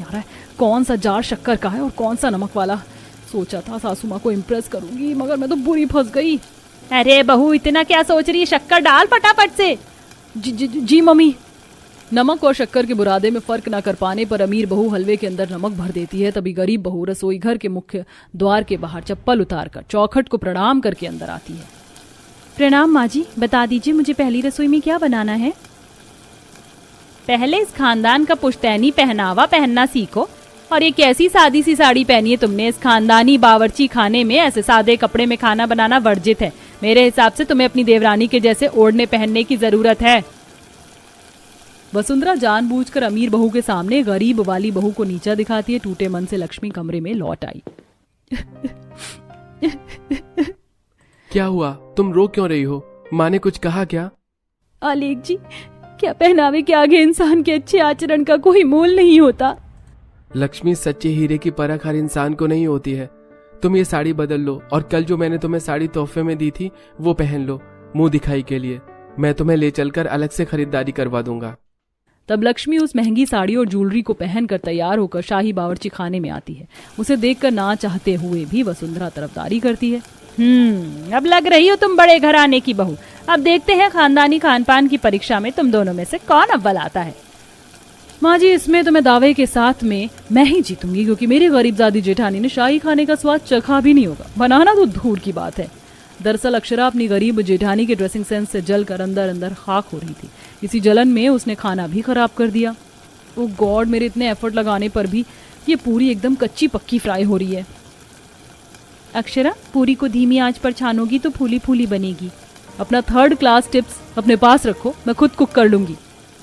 रहा है, कौन सा जार शक्कर का है और कौन सा नमक वाला। सोचा था सासू माँ को इम्प्रेस करूंगी, मगर मैं तो बुरी फंस गई। अरे बहू, इतना क्या सोच रही है, शक्कर डाल फटाफट से। जी मम्मी। नमक और शक्कर के बुरादे में फर्क ना कर पाने पर अमीर बहू हलवे के अंदर नमक भर देती है। तभी गरीब बहू रसोई घर के मुख्य द्वार के बाहर चप्पल उतारकर चौखट को प्रणाम करके अंदर आती है। प्रणाम माँ जी, बता दीजिए मुझे पहली रसोई में क्या बनाना है। पहले इस खानदान का पुश्तैनी पहनावा पहनना सीखो। और ये कैसी सादी सी साड़ी पहनी है तुमने? इस खानदानी बावर्ची खाने में ऐसे सादे कपड़े में खाना बनाना वर्जित है। मेरे हिसाब से तुम्हें अपनी देवरानी के जैसे ओढ़ने पहनने की जरूरत है। वसुंधरा जानबूझकर अमीर बहू के सामने गरीब वाली बहू को नीचा दिखाती है। टूटे मन से लक्ष्मी कमरे में लौट आई। क्या हुआ? तुम रो क्यों रही हो? माँ ने कुछ कहा क्या? आलेख जी, क्या पहनावे के आगे इंसान के अच्छे आचरण का कोई मोल नहीं होता। लक्ष्मी, सच्चे हीरे की परख हर इंसान को नहीं होती है। तुम ये साड़ी बदल लो और कल जो मैंने तुम्हें साड़ी तोहफे में दी थी वो पहन लो, मुंह दिखाई के लिए। मैं तुम्हें ले चलकर अलग से खरीदारी करवा दूंगा। तब लक्ष्मी उस महंगी साड़ी और ज्वेलरी को पहनकर तैयार होकर शाही बावर्ची खाने में आती है। उसे देखकर ना चाहते हुए भी वसुंधरा तरफदारी करती है। अब लग रही हो तुम बड़े घराने की बहू। अब देखते हैं खानदानी खान पान की परीक्षा में तुम दोनों में से कौन अव्वल आता है। माँ जी, इसमें तो मैं दावे के साथ में मैं ही जीतूंगी, क्योंकि मेरी गरीबजादी जेठानी ने शाही खाने का स्वाद चखा भी नहीं होगा, बनाना तो दूर की बात है। दरअसल अक्षरा अपनी गरीब जेठानी के ड्रेसिंग सेंस से जलकर अंदर अंदर खाक हो रही थी। इसी जलन में उसने खाना भी खराब कर दिया। ओ गॉड, मेरे इतने एफर्ट लगाने पर भी ये पूरी एकदम कच्ची पक्की फ्राई हो रही है। अक्षरा, पूरी को धीमी आंच पर छानोगी तो फूली फूली बनेगी। अपना 3rd क्लास टिप्स अपने पास रखो, मैं खुद कुक कर लूंगी।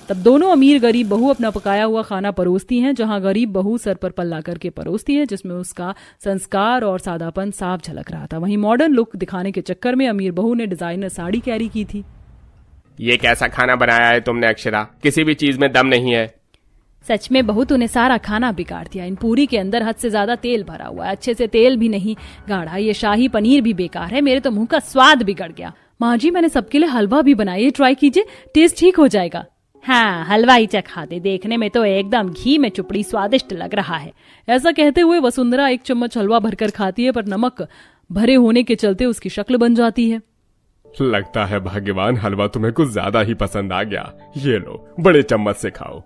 तब दोनों अमीर गरीब बहू अपना पकाया हुआ खाना परोसती हैं, जहां गरीब बहू सर पर पल्ला करके परोसती है, जिसमें उसका संस्कार और सादापन साफ झलक रहा था। वहीं मॉडर्न लुक दिखाने के चक्कर में अमीर बहू ने डिजाइनर साड़ी कैरी की थी। ये कैसा खाना बनाया है तुमने अक्षरा? किसी भी चीज में दम नहीं है। सच में बहू, तूने सारा खाना बिगाड़ दिया। इन पूरी के अंदर हद से ज्यादा तेल भरा हुआ है, अच्छे से तेल भी नहीं गाढ़ा। ये शाही पनीर भी बेकार है, मेरे तो मुंह का स्वाद बिगड़ गया। माँ जी, मैंने सबके लिए हलवा भी बनाया, ट्राई कीजिए, टेस्ट ठीक हो जाएगा। हाँ, हलवा ही चखा दे, देखने में तो एकदम घी में चुपड़ी स्वादिष्ट लग रहा है। ऐसा कहते हुए वसुंधरा 1 चम्मच हलवा भरकर खाती है, पर नमक भरे होने के चलते उसकी शक्ल बन जाती है। लगता है भाग्यवान, हलवा तुम्हें कुछ ज्यादा ही पसंद आ गया। ये लो, बड़े चम्मच से खाओ।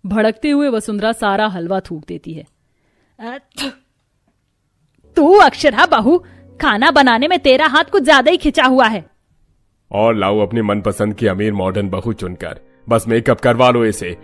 भड़कते हुए वसुंधरा सारा हलवा थूक देती है। तू अक्षरा बहू, खाना बनाने में तेरा हाथ कुछ ज्यादा ही खिंचा हुआ है। और लाओ अपनी मनपसंद की अमीर मॉडर्न बहू चुनकर, बस मेकअप करवा लो इसे।